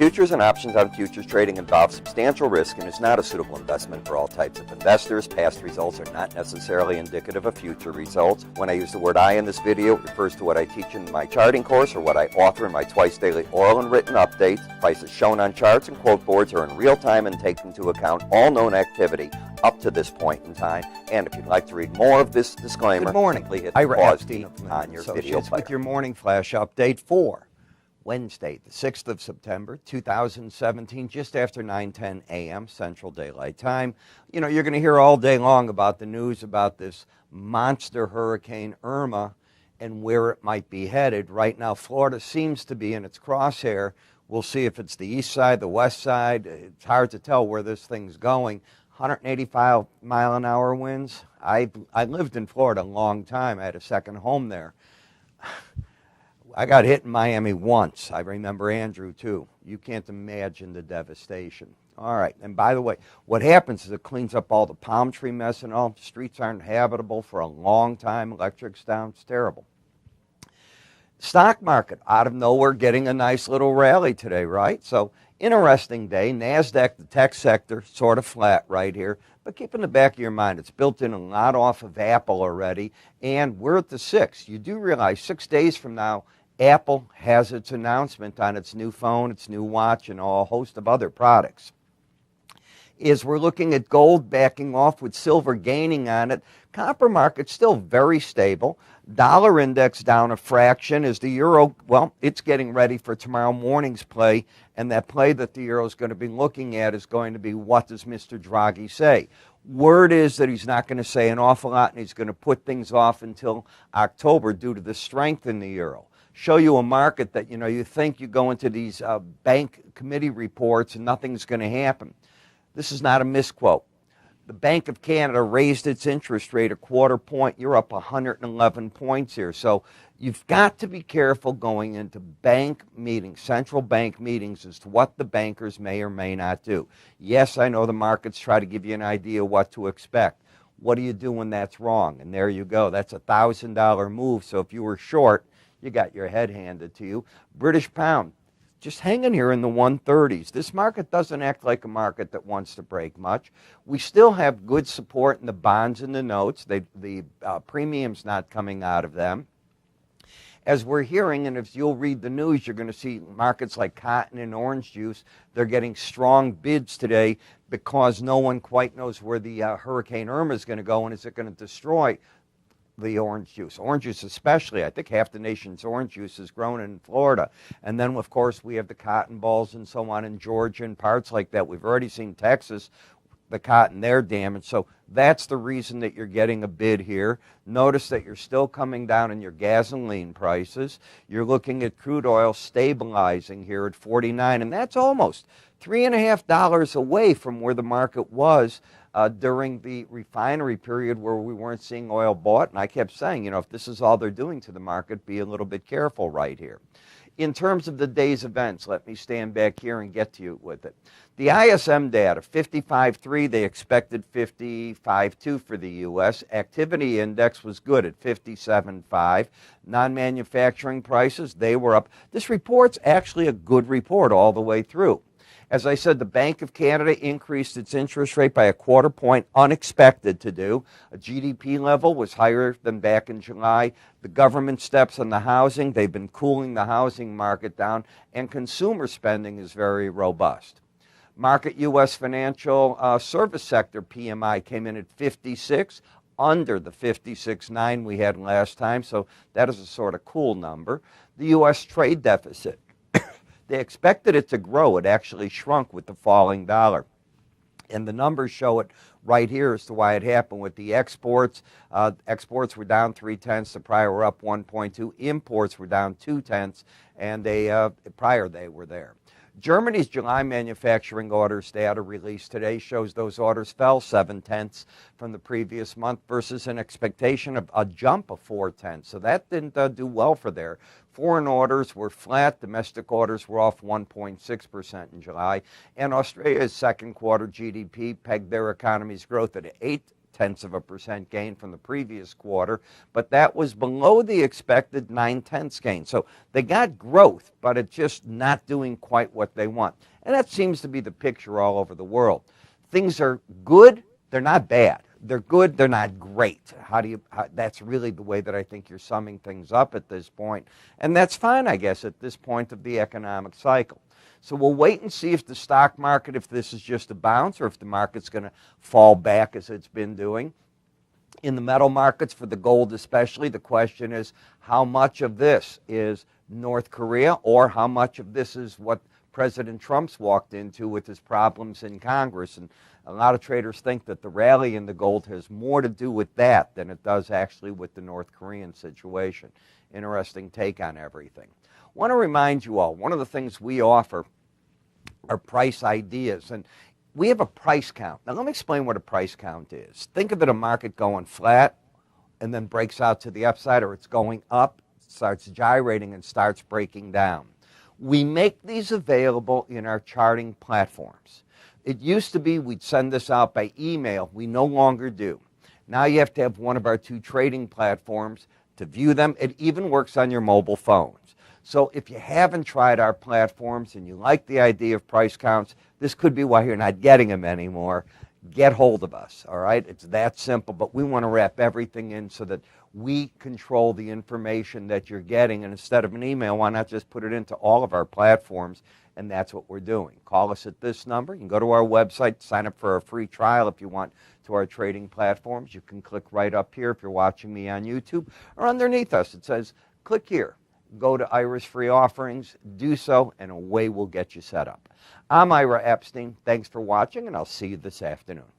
Futures and options on futures trading involve substantial risk and is not a suitable investment for all types of investors. Past results are not necessarily indicative of future results. When I use the word I in this video, it refers to what I teach in my charting course or what I author in my twice daily oral and written updates. Prices shown on charts and quote boards are in real time and take into account all known activity up to this point in time. And if you'd like to read more of this disclaimer, good morning. simply hit Ira pause Epstein on your video player. with your morning flash update for Wednesday, the 6th of September, 2017, just after 9:10 a.m. Central Daylight Time. You know, you're going to hear all day long about the news about this monster hurricane Irma and where it might be headed. Right now, Florida seems to be in its crosshair. We'll see if it's the east side, the west side. It's hard to tell where this thing's going. 185-mile-an-hour winds. I lived in Florida a long time. I had a second home there. I got hit in Miami once. I remember Andrew, too. You can't imagine the devastation. All right, and by the way, what happens is it cleans up all the palm tree mess and all. Streets aren't habitable for a long time. Electric's down. It's terrible. Stock market, out of nowhere, getting a nice little rally today, right? So, interesting day. NASDAQ, the tech sector, sort of flat right here. But keep in the back of your mind, it's built in a lot off of Apple already, and we're at the 6th. You do realize 6 days from now, Apple has its announcement on its new phone, its new watch, and a host of other products. As we're looking at gold backing off with silver gaining on it, copper market's still very stable. Dollar index down a fraction as the euro, well, it's getting ready for tomorrow morning's play, and that play that the euro is going to be looking at is going to be, what does Mr. Draghi say? Word is that he's not going to say an awful lot, and he's going to put things off until October due to the strength in the euro. Show you a market that, you think you go into these bank committee reports and nothing's going to happen. This is not a misquote. The Bank of Canada raised its interest rate a quarter point. You're up 111 points here. So you've got to be careful going into bank meetings, central bank meetings, as to what the bankers may or may not do. Yes, I know the markets try to give you an idea what to expect. What do you do when that's wrong? And there you go. That's a $1,000 move. So if you were short, you got your head handed to you. British pound, just hanging here in the 130s. This market doesn't act like a market that wants to break much. We still have good support in the bonds and the notes. The premium's not coming out of them. As we're hearing, and if you'll read the news, you're going to see markets like cotton and orange juice. They're getting strong bids today because no one quite knows where the Hurricane Irma is going to go, and is it going to destroy the orange juice. Orange juice especially. I think half the nation's orange juice is grown in Florida. And then, of course, we have the cotton balls and so on in Georgia and parts like that. We've already seen Texas, the cotton there damaged. So that's the reason that you're getting a bid here. Notice that you're still coming down in your gasoline prices. You're looking at crude oil stabilizing here at 49, and that's almost $3.50 away from where the market was during the refinery period where we weren't seeing oil bought. And I kept saying, if this is all they're doing to the market, be a little bit careful right here. In terms of the day's events, let me stand back here and get to you with it. The ISM data, 55.3, they expected 55.2 for the U.S. Activity index was good at 57.5. Non-manufacturing prices, they were up. This report's actually a good report all the way through. As I said, the Bank of Canada increased its interest rate by a quarter point, unexpected to do. A GDP level was higher than back in July. The government steps on the housing. They've been cooling the housing market down, and consumer spending is very robust. Market U.S. financial service sector PMI came in at 56, under the 56.9 we had last time, so that is a sort of cool number. The U.S. trade deficit. They expected it to grow. It actually shrunk with the falling dollar. And the numbers show it right here as to why it happened with the exports. Exports were down 0.3. The prior were up 1.2. Imports were down 0.2, and prior they were there. Germany's July manufacturing orders data released today shows those orders fell 0.7 from the previous month versus an expectation of a jump of 0.4. So that didn't do well for there. Foreign orders were flat. Domestic orders were off 1.6% in July. And Australia's second quarter GDP pegged their economy's growth at 0.8 0.9% gain from the previous quarter, but that was below the expected 0.9 gain. So they got growth, but it's just not doing quite what they want. And that seems to be the picture all over the world. Things are good, they're not bad. They're good, they're not great. That's really the way that I think you're summing things up at this point. And that's fine, I guess, at this point of the economic cycle. So we'll wait and see if the stock market, if this is just a bounce or if the market's going to fall back as it's been doing. In the metal markets, for the gold especially, the question is how much of this is North Korea or how much of this is what President Trump's walked into with his problems in Congress. And a lot of traders think that the rally in the gold has more to do with that than it does actually with the North Korean situation. Interesting take on everything. I want to remind you all, one of the things we offer are price ideas. And we have a price count. Now let me explain what a price count is. Think of it a market going flat and then breaks out to the upside, or it's going up, starts gyrating and starts breaking down. We make these available in our charting platforms. It used to be we'd send this out by email. We no longer do. Now you have to have one of our 2 trading platforms to view them. It even works on your mobile phones. So if you haven't tried our platforms and you like the idea of price counts, this could be why you're not getting them anymore. Get hold of us, all right? It's that simple, but we want to wrap everything in so that we control the information that you're getting, and instead of an email, why not just put it into all of our platforms, and that's what we're doing. Call us at this number. You can go to our website, sign up for a free trial if you want to our trading platforms. You can click right up here if you're watching me on YouTube, or underneath us it says, click here. Go to Ira's free offerings, do so, and away we'll get you set up. I'm Ira Epstein. Thanks for watching, and I'll see you this afternoon.